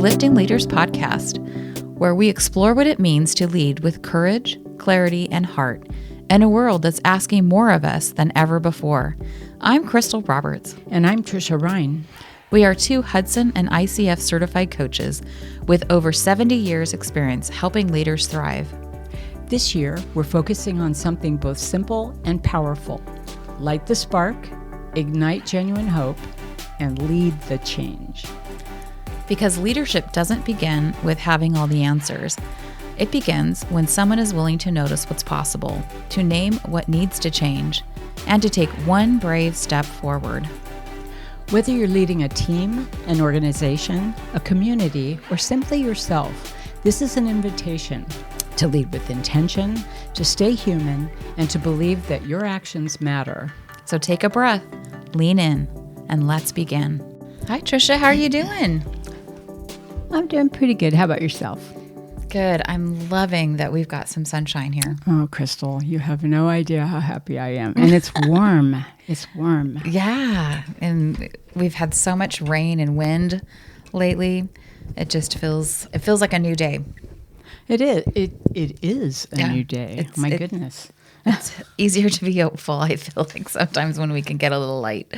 Lifting Leaders podcast, where we explore what it means to lead with courage, clarity, and heart in a world that's asking more of us than ever before. I'm Crystal Roberts. And I'm Trisha Ryan. We are two Hudson and ICF certified coaches with over 70 years experience helping leaders thrive. This year, we're focusing on something both simple and powerful. Light the spark, ignite genuine hope, and lead the change. Because leadership doesn't begin with having all the answers. It begins when someone is willing to notice what's possible, to name what needs to change, and to take one brave step forward. Whether you're leading a team, an organization, a community, or simply yourself, this is an invitation to lead with intention, to stay human, and to believe that your actions matter. So take a breath, lean in, and let's begin. Hi, Trisha. How are you doing? I'm doing pretty good. How about yourself? Good. I'm loving that we've got some sunshine here. Oh, Crystal, you have no idea how happy I am. And it's warm. It's warm. Yeah. And we've had so much rain and wind lately. It just feels like a new day. It is. It is a new day. My goodness. It's easier to be hopeful, I feel like, sometimes when we can get a little light.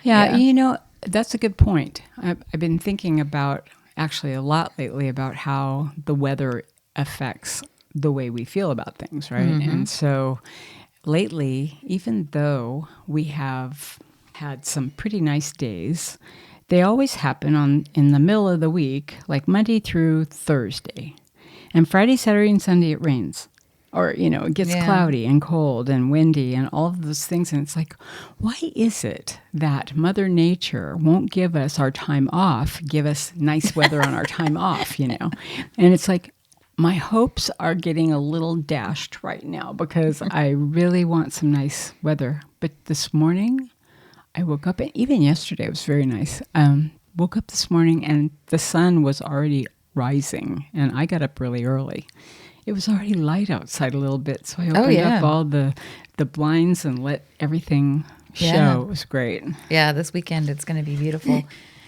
Yeah. You know, that's a good point. I've been thinking about actually a lot lately about how the weather affects the way we feel about things, right? Mm-hmm. And so lately, even though we have had some pretty nice days, they always happen in the middle of the week, like Monday through Thursday. And Friday, Saturday, and Sunday, it rains. Or, it gets cloudy and cold and windy and all of those things. And it's like, why is it that Mother Nature won't give us our time off, give us nice weather on our time off, And it's like, my hopes are getting a little dashed right now because I really want some nice weather. But this morning, I woke up, and even yesterday it was very nice. Woke up this morning and the sun was already rising, and I got up really early. It was already light outside a little bit, so I opened up all the blinds and let everything show. It was great. Yeah, this weekend it's going to be beautiful.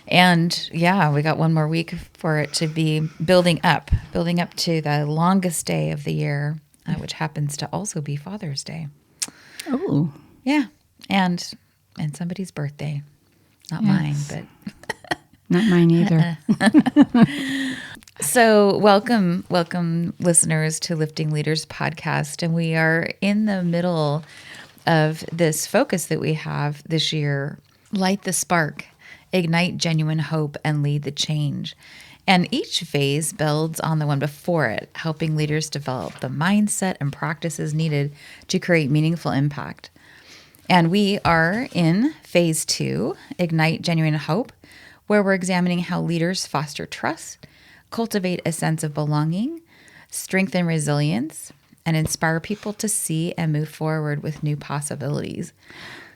And we got one more week for it to be building up to the longest day of the year, which happens to also be Father's Day. Oh. Yeah, and somebody's birthday. Not mine, but... Not mine either. So welcome listeners to Lifting Leaders podcast. And we are in the middle of this focus that we have this year, light the spark, ignite genuine hope, and lead the change. And each phase builds on the one before it, helping leaders develop the mindset and practices needed to create meaningful impact. And we are in phase 2, ignite genuine hope, where we're examining how leaders foster trust, cultivate a sense of belonging, strengthen resilience, and inspire people to see and move forward with new possibilities.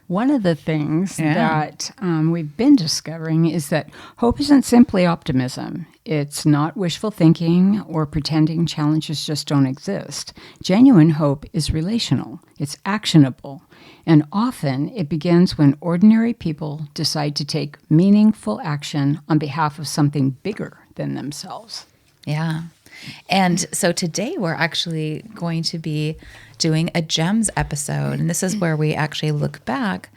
One of the things that we've been discovering is that hope isn't simply optimism. It's not wishful thinking or pretending challenges just don't exist. Genuine hope is relational. It's actionable. And often it begins when ordinary people decide to take meaningful action on behalf of something bigger than themselves. Yeah. And so today we're actually going to be doing a GEMS episode. And this is where we actually look back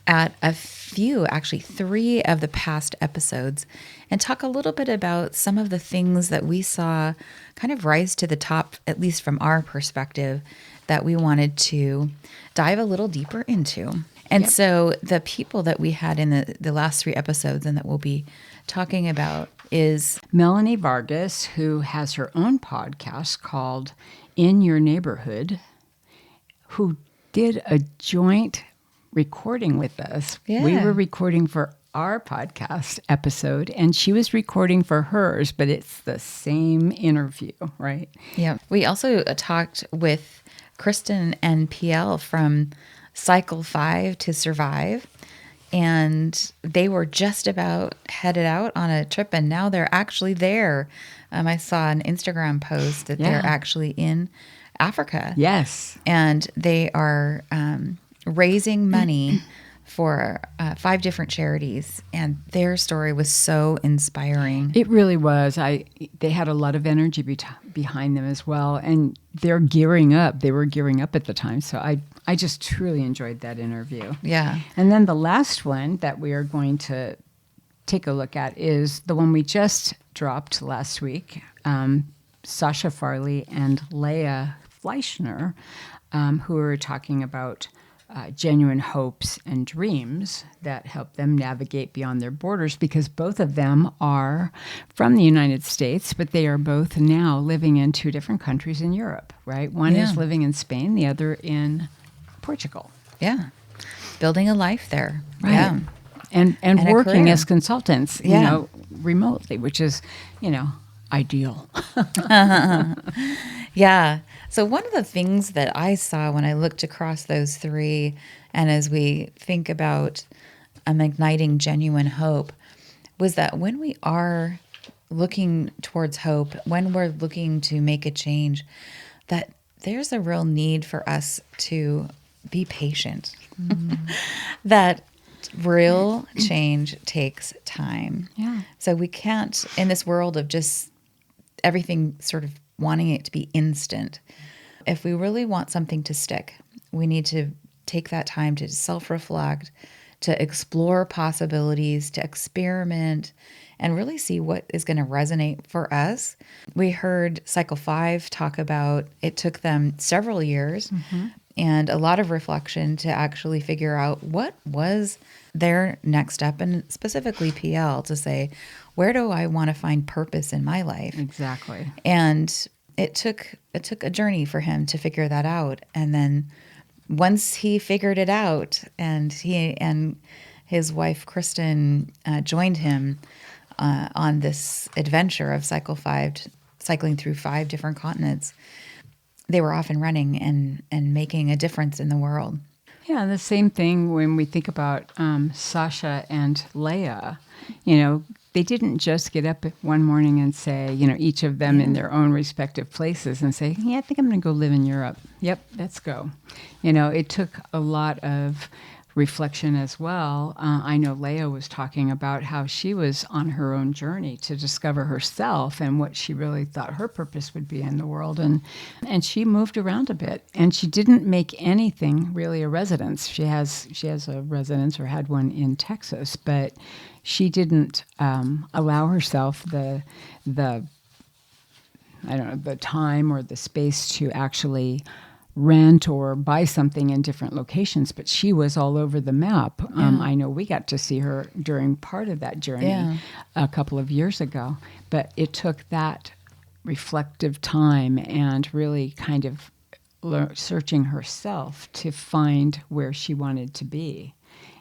at actually 3 of the past episodes and talk a little bit about some of the things that we saw kind of rise to the top, at least from our perspective, that we wanted to dive a little deeper into. And so the people that we had in the last 3 episodes and that we'll be talking about is Melanie Vargas, who has her own podcast called In Your Neighborhood, who did a joint recording with us. Yeah. We were recording for our podcast episode, and she was recording for hers, but it's the same interview, right? Yeah. We also talked with Kristen and PL from Cycle 5 to Survive. And they were just about headed out on a trip, and now they're actually there. I saw an Instagram post that they're actually in Africa. Yes. And they are raising money for 5 different charities, and their story was so inspiring. It really was. They had a lot of energy behind them as well, and they're gearing up. They were gearing up at the time, so I just truly enjoyed that interview. Yeah. And then the last one that we are going to take a look at is the one we just dropped last week. Sasha Farley and Leah Fleischner, who are talking about genuine hopes and dreams that help them navigate beyond their borders, because both of them are from the United States, but they are both now living in 2 different countries in Europe, right? One is living in Spain, the other in Portugal. Yeah. Building a life there. Right. Yeah. And working as consultants, remotely, which is, ideal. Yeah. So one of the things that I saw when I looked across those 3, and as we think about igniting genuine hope, was that when we are looking towards hope, when we're looking to make a change, that there's a real need for us to be patient. That real change takes time. Yeah. So we can't, in this world of just everything sort of wanting it to be instant, if we really want something to stick, we need to take that time to self-reflect, to explore possibilities, to experiment, and really see what is going to resonate for us. We heard Cycle 5 talk about it took them several years and a lot of reflection to actually figure out what was their next step, and specifically PL, to say, where do I want to find purpose in my life? Exactly. And it took a journey for him to figure that out. And then once he figured it out, and he and his wife Kristen joined him on this adventure of cycling through 5 different continents, they were off and running and making a difference in the world. Yeah, the same thing when we think about Sasha and Leah. They didn't just get up one morning and say, each of them in their own respective places and say, I think I'm going to go live in Europe. Yep, let's go. It took a lot of reflection as well. I know Leah was talking about how she was on her own journey to discover herself and what she really thought her purpose would be in the world. And she moved around a bit, and she didn't make anything really a residence. She has a residence, or had one, in Texas, but she didn't allow herself the time or the space to actually rent or buy something in different locations, but she was all over the map. I know we got to see her during part of that journey a couple of years ago, but it took that reflective time and really kind of searching herself to find where she wanted to be.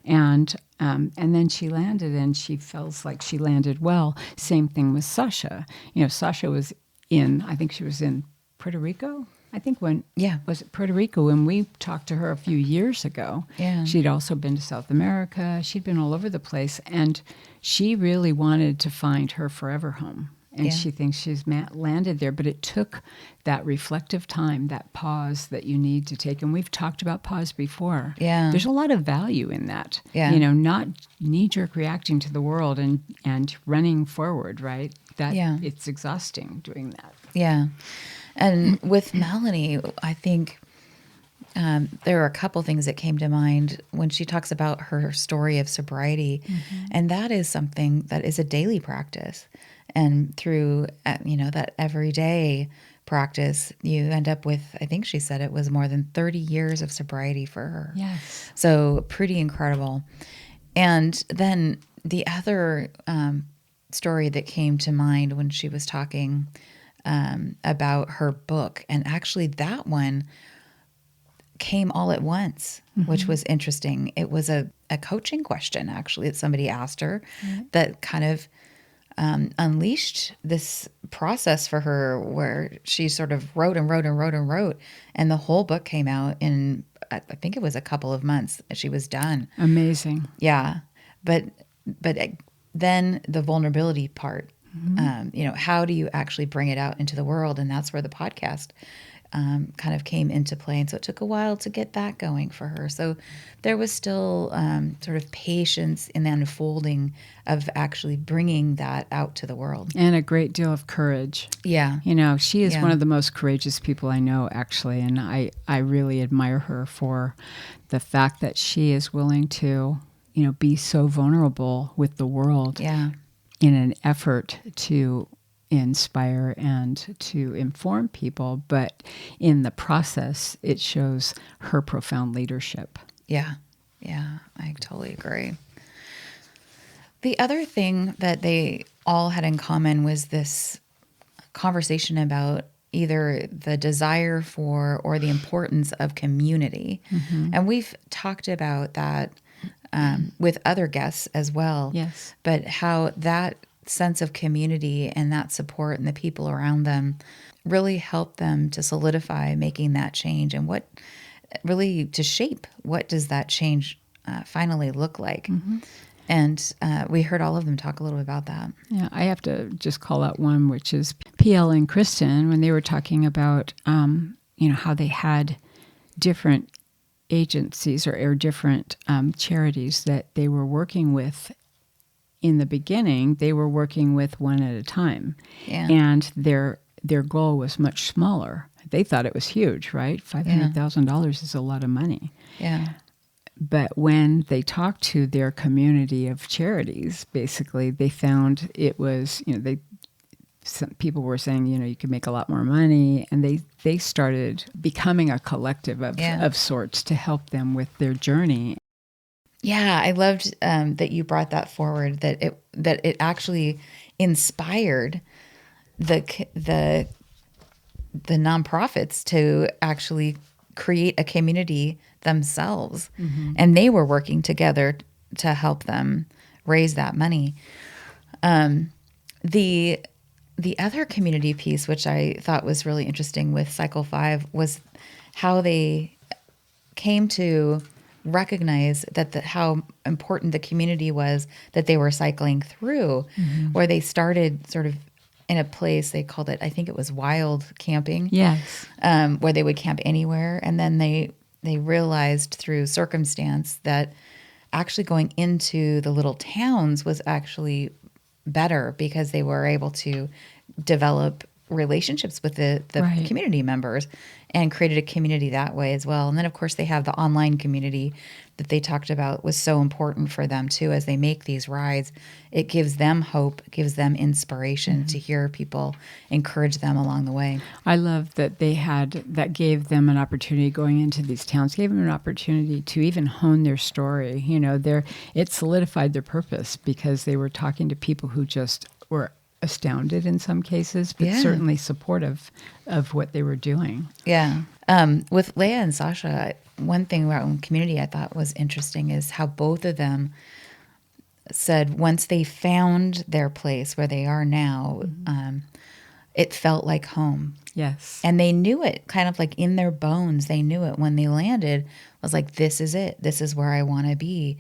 And then she landed, and she feels like she landed well. Same thing with Sasha. Sasha was I think she was in Puerto Rico. I think was it Puerto Rico when we talked to her a few years ago. Yeah. She'd also been to South America. She'd been all over the place, and she really wanted to find her forever home. And she thinks she's landed there, but it took that reflective time, that pause that you need to take. And we've talked about pause before. Yeah. There's a lot of value in that. Yeah. Not knee-jerk reacting to the world and running forward, right? It's exhausting doing that. Yeah. And with Melanie, I think there are a couple things that came to mind when she talks about her story of sobriety. And that is something that is a daily practice. And through, that everyday practice, you end up with, I think she said it was more than 30 years of sobriety for her. Yes. So pretty incredible. And then the other story that came to mind when she was talking about her book, and actually that one came all at once, which was interesting. It was a coaching question, actually, that somebody asked her that kind of unleashed this process for her, where she sort of wrote and wrote and wrote and wrote, and the whole book came out in, I think it was a couple of months. She was done. Amazing. Yeah, but then the vulnerability part. How do you actually bring it out into the world? And that's where the podcast kind of came into play. And so it took a while to get that going for her. So there was still sort of patience in the unfolding of actually bringing that out to the world. And a great deal of courage. Yeah. She is one of the most courageous people I know, actually. And I really admire her for the fact that she is willing to, be so vulnerable with the world Yeah. in an effort to inspire and to inform people. But in the process, it shows her profound leadership. Yeah. Yeah. I totally agree. The other thing that they all had in common was this conversation about either the desire for or the importance of community. Mm-hmm. And we've talked about that with other guests as well. Yes. But how that sense of community and that support and the people around them really helped them to solidify making that change, and what really to shape what does that change finally look like. Mm-hmm. And we heard all of them talk a little bit about that. Yeah, I have to just call out one, which is PL and Kristen, when they were talking about, how they had different agencies or different charities that they were working with. In the beginning, they were working with one at a time. Yeah. And their goal was much smaller. They thought it was huge, right? $500,000 is a lot of money. Yeah. But when they talked to their community of charities, basically, they found it was, some people were saying, you could make a lot more money. And they started becoming a collective of sorts to help them with their journey. Yeah, I loved that you brought that forward, that it actually inspired the nonprofits to actually create a community themselves. Mm-hmm. And they were working together to help them raise that money. The other community piece, which I thought was really interesting with Cycle 5, was how they came to recognize that how important the community was that they were cycling through, mm-hmm. where they started sort of in a place, they called it, I think it was wild camping. Yes. Where they would camp anywhere. And then they realized through circumstance that actually going into the little towns was actually better, because they were able to develop relationships with the right. community members, and created a community that way as well. And then, of course, they have the online community that they talked about was so important for them, too, as they make these rides. It gives them hope, gives them inspiration, mm-hmm. to hear people encourage them along the way. I love that that gave them an opportunity going into these towns, gave them an opportunity to even hone their story. It solidified their purpose, because they were talking to people who just were astounded in some cases, but certainly supportive of what they were doing. Yeah. With Leah and Sasha, one thing around community I thought was interesting is how both of them said once they found their place where they are now, mm-hmm. It felt like home. Yes. And they knew it kind of like in their bones. They knew it when they landed. I was like, this is it. This is where I want to be.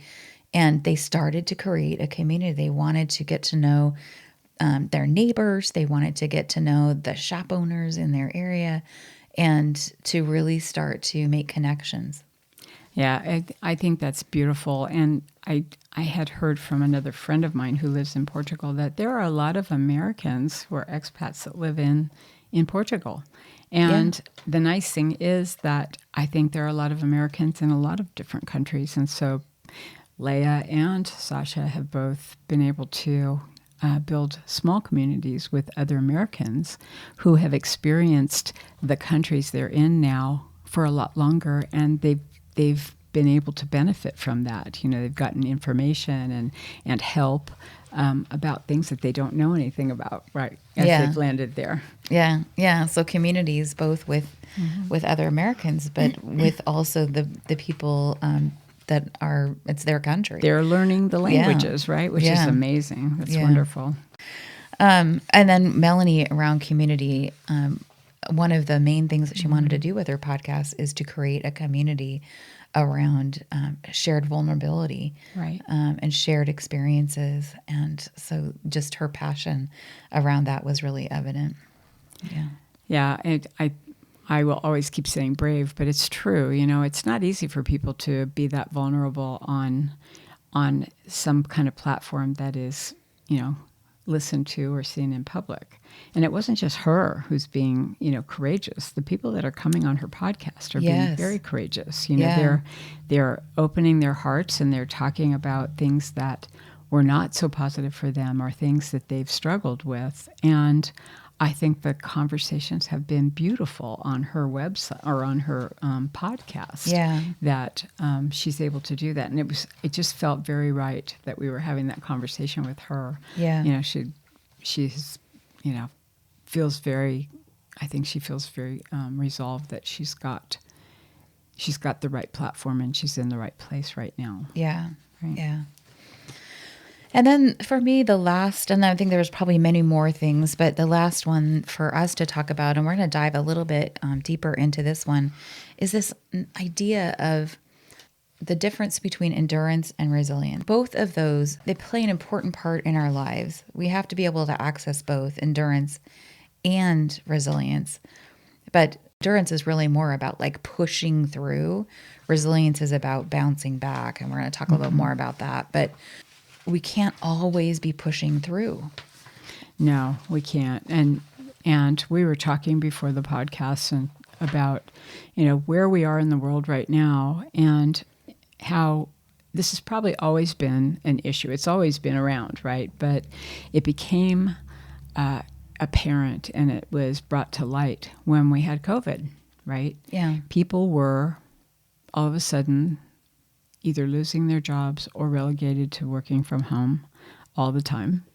And they started to create a community. They wanted to get to know their neighbors. They wanted to get to know the shop owners in their area, and to really start to make connections. Yeah, I think that's beautiful. And I had heard from another friend of mine who lives in Portugal that there are a lot of Americans who are expats that live in Portugal. And the nice thing is that I think there are a lot of Americans in a lot of different countries. And so Leah and Sasha have both been able to build small communities with other Americans who have experienced the countries they're in now for a lot longer, and they've been able to benefit from that. They've gotten information and help about things that they don't know anything about, right, as they've landed there. Yeah. So communities, both with other Americans, but with also the people that it's their country. They're learning the languages, right? Which is amazing. That's wonderful. And then Melanie, around community, one of the main things that she wanted to do with her podcast is to create a community around shared vulnerability, right, and shared experiences. And so just her passion around that was really evident. Yeah, I will always keep saying brave, but it's true. It's not easy for people to be that vulnerable on some kind of platform that is, listened to or seen in public. And it wasn't just her who's being, courageous. The people that are coming on her podcast are being very courageous. They're opening their hearts and they're talking about things that were not so positive for them or things that they've struggled with. And I think the conversations have been beautiful on her website or on her podcast. Yeah. That she's able to do that, and it just felt very right that we were having that conversation with her. Yeah. She's feels very. I think she feels very resolved that she's got the right platform and she's in the right place right now. Yeah. Right. Yeah. And then for me, the last, and I think there's probably many more things, but the last one for us to talk about, and we're going to dive a little bit deeper into this one, is this idea of the difference between endurance and resilience. Both of those, they play an important part in our lives. We have to be able to access both endurance and resilience. But endurance is really more about like pushing through. Resilience is about bouncing back. And we're going to talk a little more about that. But we can't always be pushing through. No, we can't. And we were talking before the podcast and about, where we are in the world right now and how this has probably always been an issue. It's always been around, right? But it became apparent and it was brought to light when we had COVID, right? Yeah. People were all of a sudden either losing their jobs or relegated to working from home all the time.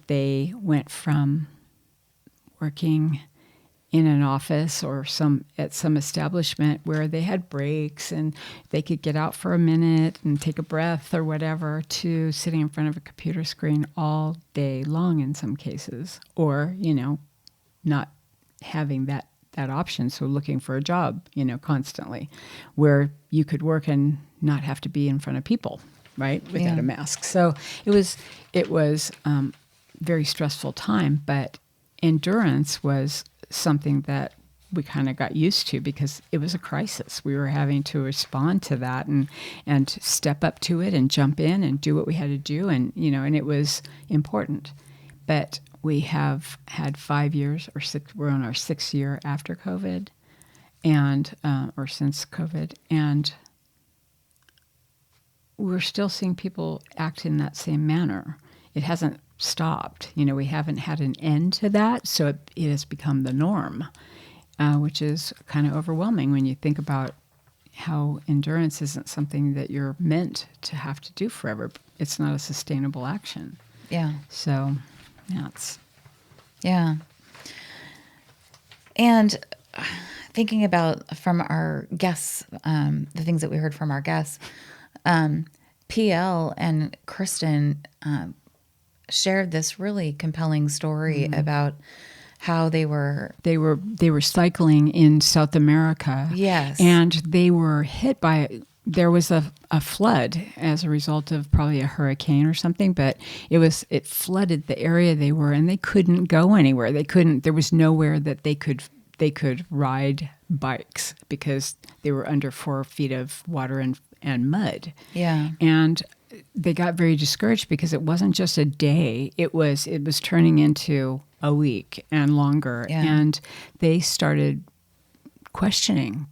They went from working in an office or at some establishment where they had breaks and they could get out for a minute and take a breath or whatever to sitting in front of a computer screen all day long in some cases, or, not having that option. So looking for a job, constantly where you could work and not have to be in front of people, right? Without a mask. So it was very stressful time, but endurance was something that we kind of got used to because it was a crisis. We were having to respond to that and step up to it and jump in and do what we had to do. And, and it was important. But we have had 5 years or six, we're on our 6th year after COVID and, or since COVID. And we're still seeing people act in that same manner. It hasn't stopped. We haven't had an end to that. So it has become the norm, which is kind of overwhelming when you think about how endurance isn't something that you're meant to have to do forever. It's not a sustainable action. Yeah. So, Yeah. And thinking about from our guests, the things that we heard from our guests, PL and Kristen shared this really compelling story about how they were cycling in South America. Yes. And they were hit by there was a flood as a result of probably a hurricane or something, but it flooded the area they were, and they couldn't go anywhere. There was nowhere that they could ride bikes because they were under 4 feet of water and mud. Yeah. And they got very discouraged because it wasn't just a day. It was turning into a week and longer. Yeah. And they started questioning,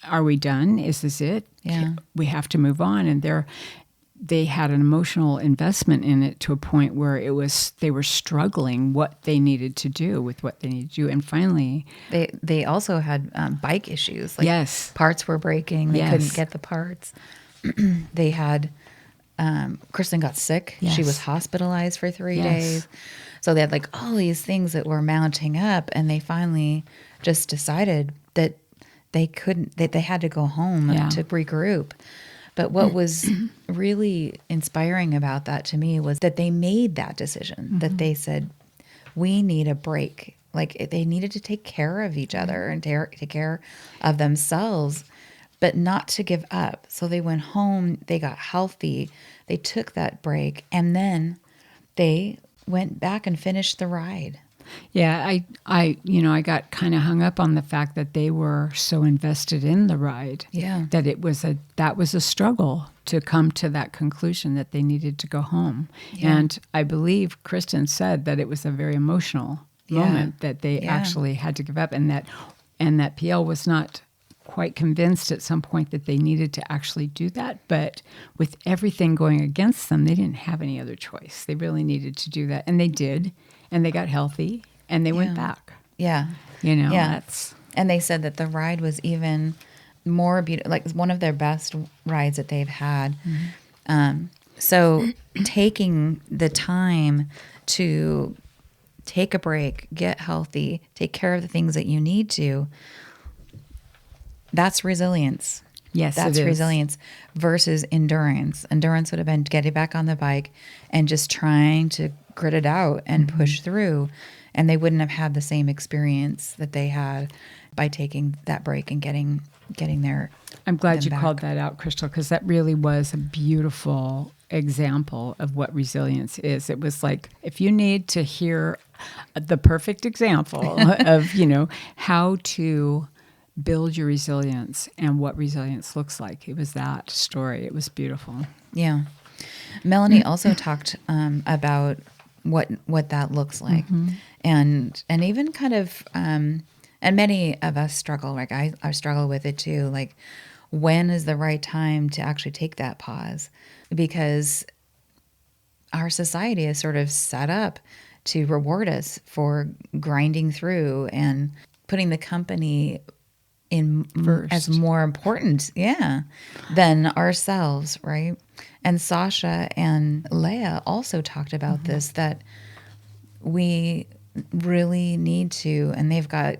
are we done? Is this it? Yeah. We have to move on. And they had an emotional investment in it to a point where they were struggling what they needed to do with what they needed to do. And finally, they also had bike issues. Like yes. Parts were breaking. They couldn't get the parts. They had, Kristen got sick. Yes. She was hospitalized for 3 days. So they had like all these things that were mounting up, and they finally just decided that they had to go home to regroup. But what was really inspiring about that to me was that they made that decision, that they said, we need a break. Like they needed to take care of each other and take care of themselves, but not to give up. So they went home, they got healthy, they took that break, and then they went back and finished the ride. Yeah, I got kind of hung up on the fact that they were so invested in the ride. Yeah. That that was a struggle to come to that conclusion that they needed to go home. Yeah. And I believe Kristen said that it was a very emotional moment that they actually had to give up, and that PL was not quite convinced at some point that they needed to actually do that. But with everything going against them, they didn't have any other choice. They really needed to do that. And they did. And they got healthy and they went back. Yeah. That's... And they said that the ride was even more beautiful, like one of their best rides that they've had. So taking the time to take a break, get healthy, take care of the things that you need to, that's resilience. Yes, that's it is. resilience versus endurance. Endurance would have been getting back on the bike and just trying to grit it out and push through. And they wouldn't have had the same experience that they had by taking that break and getting there. I'm glad you called that out, Crystal, because that really was a beautiful example of what resilience is. It was like, if you need to hear the perfect example of, how to build your resilience and what resilience looks like, it was that story. It was beautiful. Yeah. Melanie also talked about what that looks like, and even kind of, and many of us struggle. Like I struggle with it too. Like, when is the right time to actually take that pause? Because our society is sort of set up to reward us for grinding through and putting the company in first as more important, than ourselves, right? And Sasha and Leah also talked about this, that we really need to, and they've got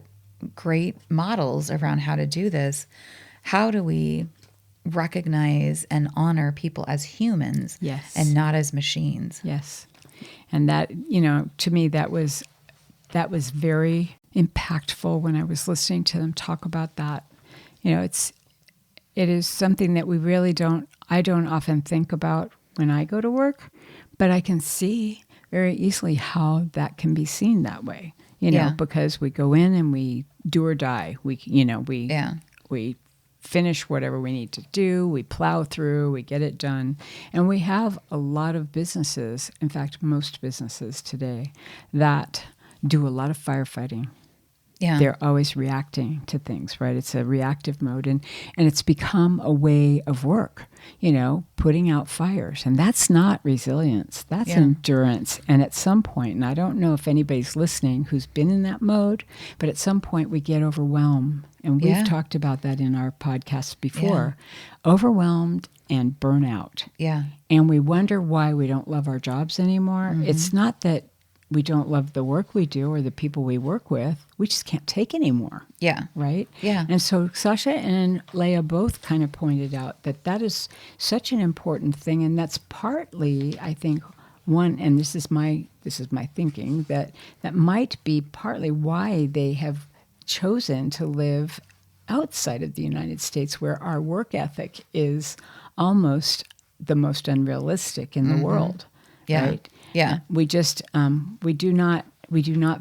great models around how to do this. How do we recognize and honor people as humans, and not as machines? Yes. And that, to me, that was very impactful when I was listening to them talk about that. It is something that we really I don't often think about when I go to work, but I can see very easily how that can be seen that way, because we go in and we do or die. We finish whatever we need to do. We plow through, we get it done. And we have a lot of businesses, in fact, most businesses today, that do a lot of firefighting. Yeah. They're always reacting to things, right? It's a reactive mode. And it's become a way of work, putting out fires. And that's not resilience. That's endurance. And at some point, and I don't know if anybody's listening who's been in that mode, but at some point we get overwhelmed. And we've talked about that in our podcasts before. Overwhelmed and burnout. Yeah. And we wonder why we don't love our jobs anymore. It's not that we don't love the work we do or the people we work with. We just can't take anymore. Yeah. Right? Yeah. And so Sasha and Leah both kind of pointed out that is such an important thing. And that's partly, I think, one, and this is my thinking, that might be partly why they have chosen to live outside of the United States, where our work ethic is almost the most unrealistic in the world. Yeah. Right? Yeah. We just we do not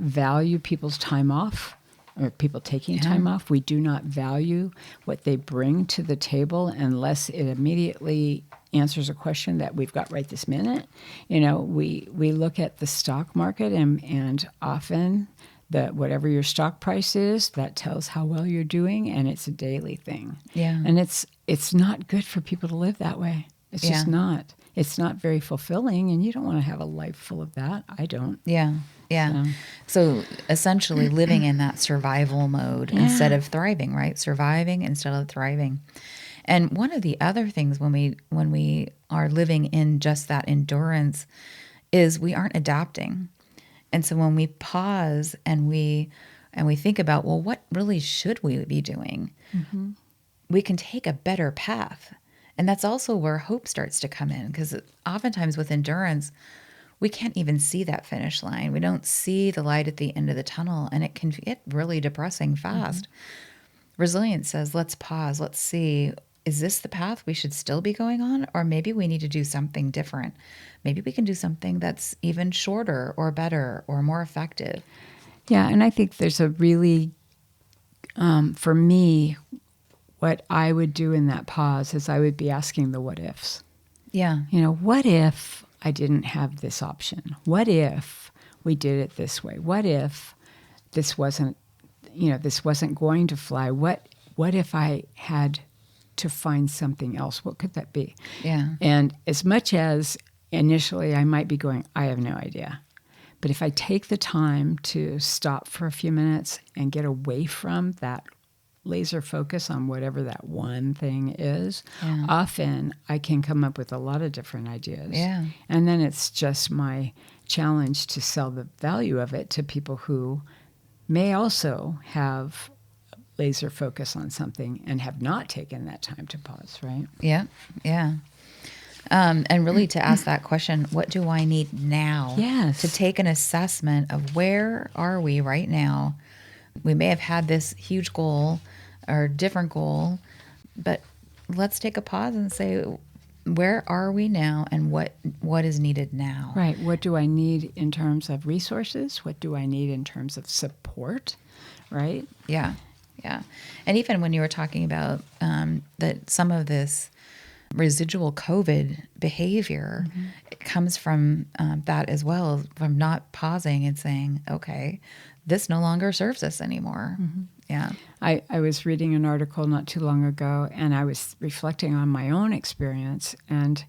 value people's time off, or people taking time off. We do not value what they bring to the table unless it immediately answers a question that we've got right this minute. We look at the stock market and often whatever your stock price is, that tells how well you're doing, and it's a daily thing. Yeah. And it's not good for people to live that way. It's just not. It's not very fulfilling, and you don't want to have a life full of that. I don't. Yeah. Yeah. So essentially living in that survival mode instead of thriving, right? Surviving instead of thriving. And one of the other things when we are living in just that endurance is we aren't adapting. And so when we pause and we think about, well, what really should we be doing? We can take a better path. And that's also where hope starts to come in, because oftentimes with endurance, we can't even see that finish line. We don't see the light at the end of the tunnel, and it can get really depressing fast. Resilience says, let's pause. Let's see, is this the path we should still be going on? Or maybe we need to do something different. Maybe we can do something that's even shorter or better or more effective. Yeah, and I think there's a really, for me, what I would do in that pause is I would be asking the what ifs. Yeah. What if I didn't have this option? What if we did it this way? What if this wasn't going to fly? What if I had to find something else? What could that be? Yeah. And as much as initially I might be going, I have no idea. But if I take the time to stop for a few minutes and get away from that laser focus on whatever that one thing is, often I can come up with a lot of different ideas. Yeah. And then it's just my challenge to sell the value of it to people who may also have laser focus on something and have not taken that time to pause, right? Yeah. Yeah. And really to ask that question, what do I need now? Yes. To take an assessment of where are we right now? We may have had this huge goal or different goal, but let's take a pause and say, where are we now and what is needed now? Right. What do I need in terms of resources? What do I need in terms of support? Right? Yeah. Yeah. And even when you were talking about that some of this residual COVID behavior, it comes from that as well, from not pausing and saying, okay, this no longer serves us anymore. Yeah. I was reading an article not too long ago, and I was reflecting on my own experience, and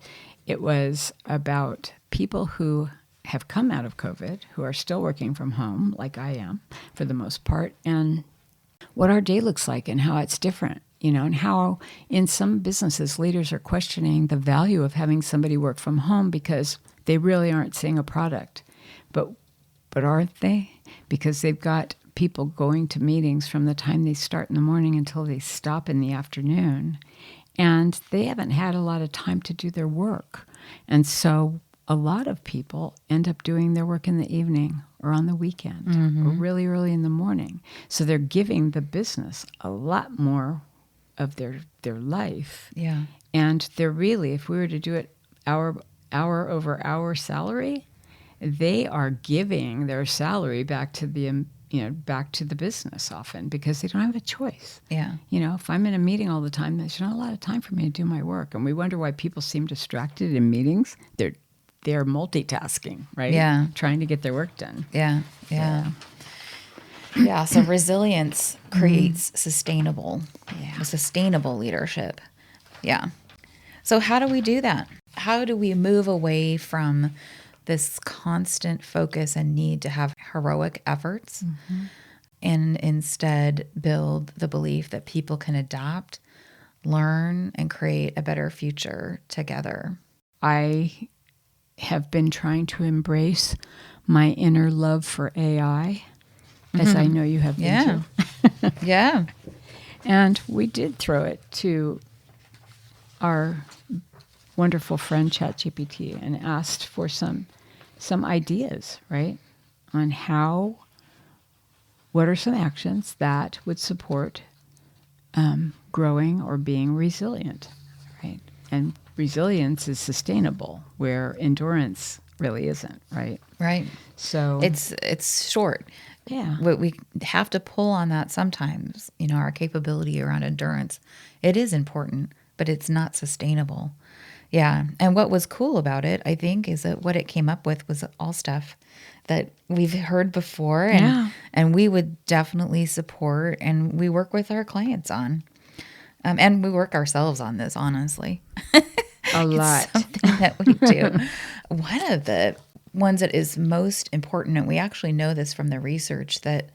it was about people who have come out of COVID, who are still working from home, like I am, for the most part, and what our day looks like and how it's different, and how in some businesses, leaders are questioning the value of having somebody work from home because they really aren't seeing a product. But aren't they? Because they've got people going to meetings from the time they start in the morning until they stop in the afternoon, and they haven't had a lot of time to do their work. And so a lot of people end up doing their work in the evening or on the weekend or really early in the morning. So they're giving the business a lot more of their life. Yeah. And they're really, if we were to do it hour over hour salary, they are giving their salary back to the back to the business often because they don't have a choice. Yeah. If I'm in a meeting all the time, there's not a lot of time for me to do my work. And we wonder why people seem distracted in meetings. They're multitasking, right? Yeah. Trying to get their work done. Yeah. Yeah. Yeah. So resilience creates sustainable leadership. Yeah. So how do we do that? How do we move away from this constant focus and need to have heroic efforts and instead build the belief that people can adapt, learn, and create a better future together? I have been trying to embrace my inner love for AI, as I know you have been too. Yeah. And we did throw it to our wonderful friend ChatGPT and asked for some ideas, right, on what are some actions that would support growing or being resilient, right? And resilience is sustainable, where endurance really isn't, right? Right. So it's short. Yeah. We have to pull on that sometimes, our capability around endurance. It is important, but it's not sustainable. Yeah. And what was cool about it, I think, is that what it came up with was all stuff that we've heard before and we would definitely support and we work with our clients on. And we work ourselves on this, honestly. A lot. It's something that we do. One of the ones that is most important, and we actually know this from the research, that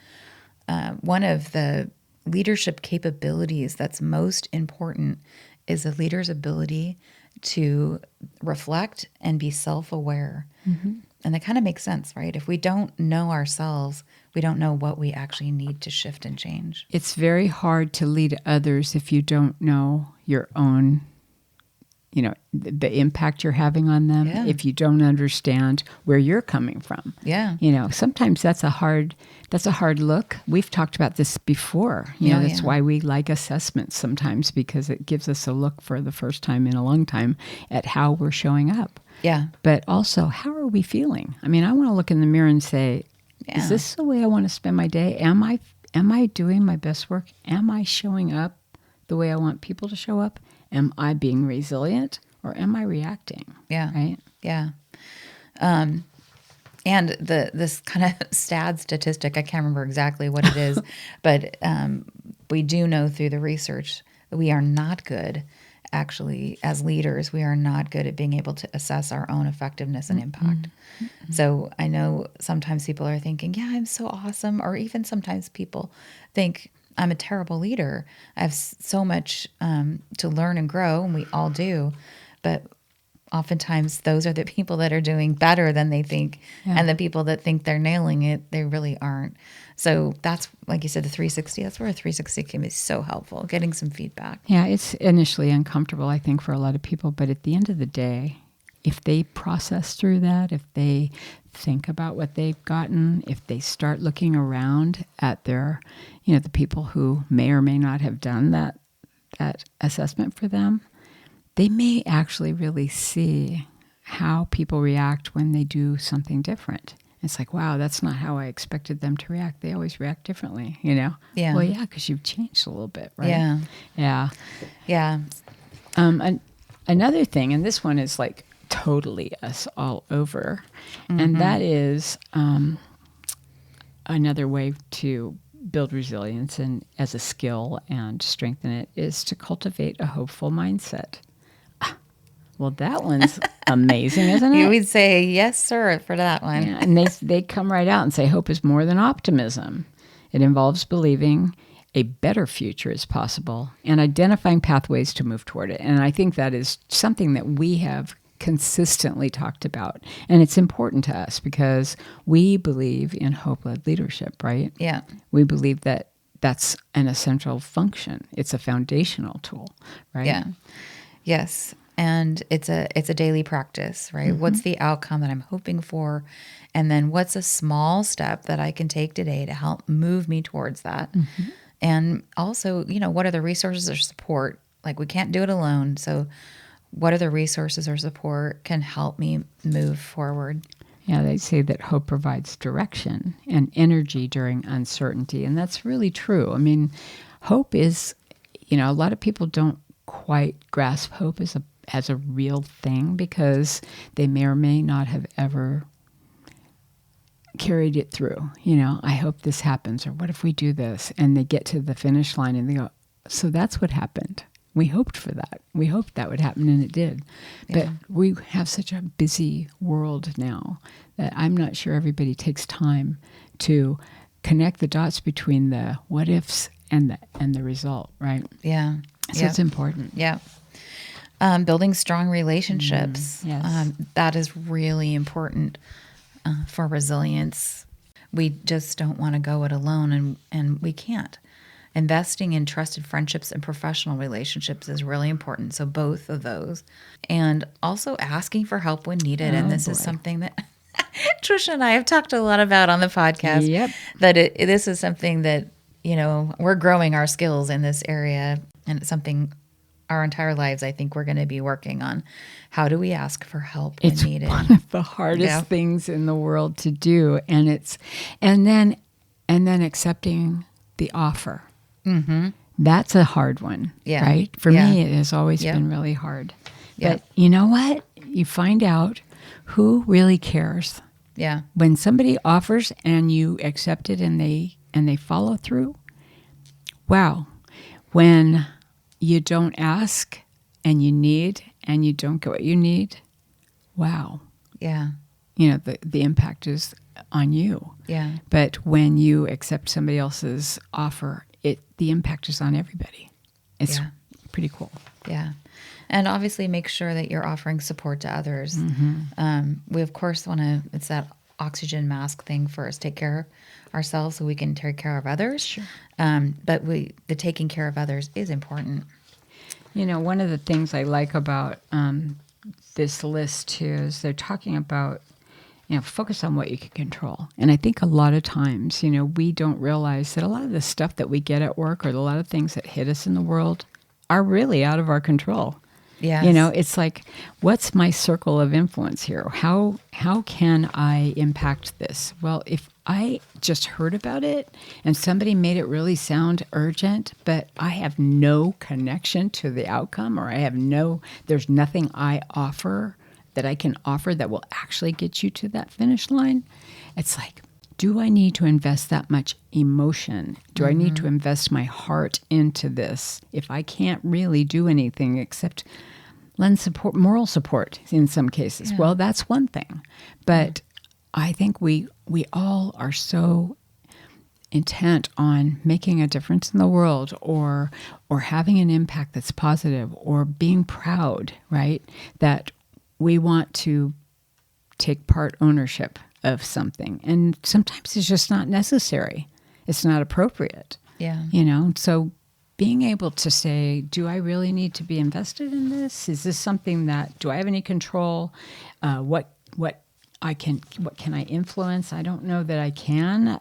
one of the leadership capabilities that's most important is a leader's ability to reflect and be self-aware. And that kind of makes sense, right? If we don't know ourselves, we don't know what we actually need to shift and change. It's very hard to lead others if you don't know your own, the impact you're having on them, if you don't understand where you're coming from. Yeah. Sometimes that's a hard look. We've talked about this before. That's why we like assessments sometimes, because it gives us a look for the first time in a long time at how we're showing up. Yeah. But also, how are we feeling? I mean, I want to look in the mirror and say, Yeah. Is this the way I want to spend my day? Am I doing my best work? Am I showing up the way I want people to show up? Am I being resilient or am I reacting? Yeah. Right? Yeah. And this kind of sad statistic, I can't remember exactly what it is, but we do know through the research that we are not good, actually, as leaders, we are not good at being able to assess our own effectiveness and impact. So I know sometimes people are thinking, yeah, I'm so awesome. Or even sometimes people think I'm a terrible leader. I have so much to learn and grow, and we all do. But oftentimes those are the people that are doing better than they think. Yeah. And the people that think they're nailing it, they really aren't. So that's, like you said, the 360, that's where a 360 can be so helpful, getting some feedback. Yeah, it's initially uncomfortable, I think, for a lot of people. But at the end of the day, if they process through that, if they think about what they've gotten, if they start looking around at their, the people who may or may not have done that assessment for them, they may actually really see how people react when they do something different. It's like, wow, that's not how I expected them to react. They always react differently, Yeah. Well, yeah, because you've changed a little bit, right? Yeah. Yeah. Yeah. Another thing, and this one is like totally us all over, and that is another way to build resilience and as a skill and strengthen it is to cultivate a hopeful mindset. Well, that one's amazing, isn't it? You would say, yes, sir, for that one. Yeah, and they come right out and say hope is more than optimism. It involves believing a better future is possible and identifying pathways to move toward it. And I think that is something that we have consistently talked about. And it's important to us because we believe in hope-led leadership, right? Yeah. We believe that that's an essential function. It's a foundational tool, right? Yeah. Yes. And it's a daily practice, right? What's the outcome that I'm hoping for? And then what's a small step that I can take today to help move me towards that? And also, what are the resources or support? Like, we can't do it alone. So what are the resources or support can help me move forward? Yeah, they say that hope provides direction and energy during uncertainty. And that's really true. I mean, hope is, a lot of people don't quite grasp hope as a real thing because they may or may not have ever carried it through. I hope this happens, or what if we do this? And they get to the finish line and they go, so that's what happened. We hoped for that. We hoped that would happen, and it did. Yeah. But we have such a busy world now that I'm not sure everybody takes time to connect the dots between the what ifs and the result, right? Yeah. So it's important. Yeah. Building strong relationships. Yes. That is really important for resilience. We just don't want to go it alone, and we can't. Investing in trusted friendships and professional relationships is really important. So both of those. And also asking for help when needed. And this is something that Trisha and I have talked a lot about on the podcast. Yep. That this is something that, we're growing our skills in this area. And it's something our entire lives, I think we're going to be working on. How do we ask for help when needed? It's one of the hardest things in the world to do. And then accepting the offer. Mm-hmm. That's a hard one, right? For me, it has always been really hard. Yeah. But you know what? You find out who really cares. Yeah. When somebody offers and you accept it and they follow through, wow. When you don't ask and you need and you don't get what you need, wow. Yeah. The impact is on you. Yeah. But when you accept somebody else's offer, the impact is on everybody. It's pretty cool. Yeah. And obviously make sure that you're offering support to others. We, of course, it's that oxygen mask thing first. Take care of ourselves so we can take care of others. Sure. But the taking care of others is important. One of the things I like about this list, too, is they're talking about, focus on what you can control. And I think a lot of times, we don't realize that a lot of the stuff that we get at work or a lot of things that hit us in the world are really out of our control. Yes. It's like, what's my circle of influence here? How can I impact this? Well, if I just heard about it and somebody made it really sound urgent, but I have no connection to the outcome, or there's nothing I offer that I can offer that will actually get you to that finish line. It's like, do I need to invest that much emotion? Do I need to invest my heart into this if I can't really do anything except lend support, moral support in some cases? Yeah. Well, that's one thing. But I think we all are so intent on making a difference in the world, or having an impact that's positive, or being proud, right? That we want to take part ownership of something. And sometimes it's just not necessary. It's not appropriate. Yeah. So being able to say, do I really need to be invested in this? Is this something do I have any control? What can I influence? I don't know that I can.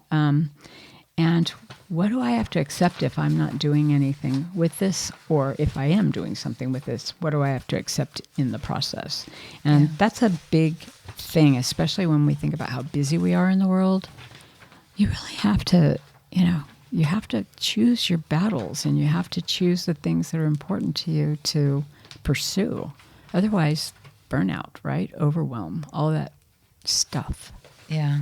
And what do I have to accept if I'm not doing anything with this? Or if I am doing something with this, what do I have to accept in the process? And that's a big thing, especially when we think about how busy we are in the world. You really have to, you have to choose your battles, and you have to choose the things that are important to you to pursue. Otherwise, burnout, right? Overwhelm, all that stuff. Yeah.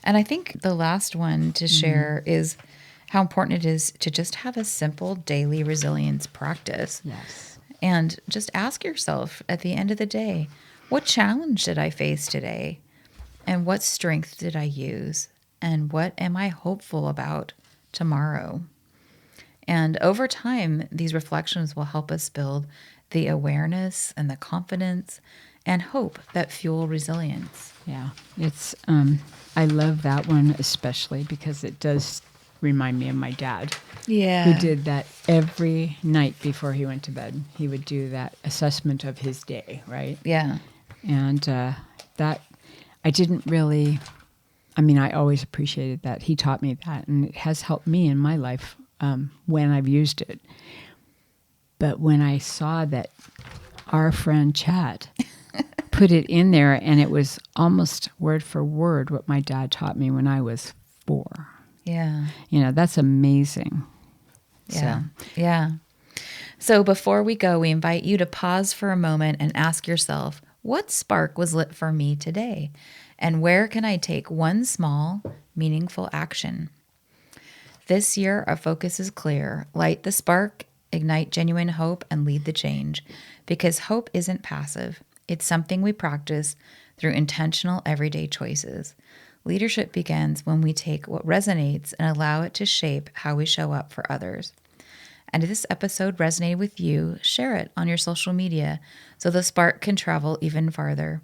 And I think the last one to share is how important it is to just have a simple daily resilience practice. Yes. And just ask yourself at the end of the day, what challenge did I face today? And what strength did I use? And what am I hopeful about tomorrow? And over time, these reflections will help us build the awareness and the confidence and hope that fuel resilience. Yeah, it's I love that one especially because it does remind me of my dad. Yeah. Who did that every night before he went to bed. He would do that assessment of his day, right? Yeah. And that I didn't really, I always appreciated that. He taught me that, and it has helped me in my life when I've used it. But when I saw that our friend Chad put it in there, and it was almost word for word what my dad taught me when I was 4. Yeah. That's amazing. Yeah. Yeah. So before we go, we invite you to pause for a moment and ask yourself, what spark was lit for me today? And where can I take one small, meaningful action? This year, our focus is clear. Light the spark, ignite genuine hope, and lead the change. Because hope isn't passive. It's something we practice through intentional everyday choices. Leadership begins when we take what resonates and allow it to shape how we show up for others. And if this episode resonated with you, share it on your social media so the spark can travel even farther.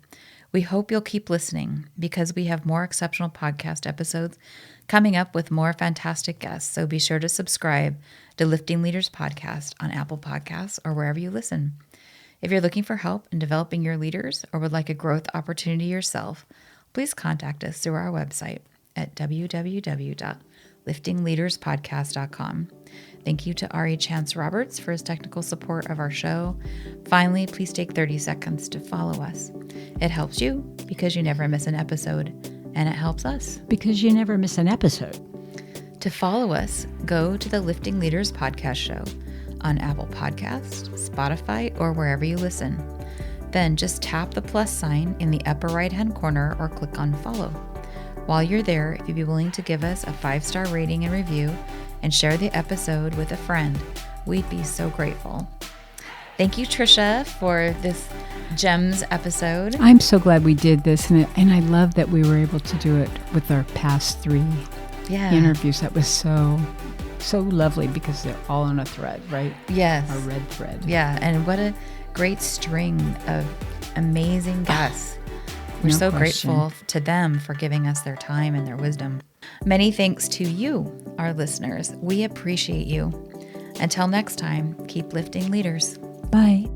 We hope you'll keep listening because we have more exceptional podcast episodes coming up with more fantastic guests. So be sure to subscribe to Lifting Leaders Podcast on Apple Podcasts or wherever you listen. If you're looking for help in developing your leaders or would like a growth opportunity yourself, please contact us through our website at www.liftingleaderspodcast.com. Thank you to Ari Chance Roberts for his technical support of our show. Finally, please take 30 seconds to follow us. It helps you because you never miss an episode, and it helps us because you never miss an episode. To follow us, go to the Lifting Leaders Podcast Show on Apple Podcasts, Spotify, or wherever you listen. Then just tap the plus sign in the upper right-hand corner or click on follow. While you're there, if you'd be willing to give us a 5-star rating and review and share the episode with a friend, we'd be so grateful. Thank you, Trisha, for this Gems episode. I'm so glad we did this, and I love that we were able to do it with our past 3 interviews. That was so lovely because they're all on a thread, right? Yes. A red thread. Yeah, and what a great string of amazing guests. We're so grateful to them for giving us their time and their wisdom. Many thanks to you, our listeners. We appreciate you. Until next time, keep lifting leaders. Bye.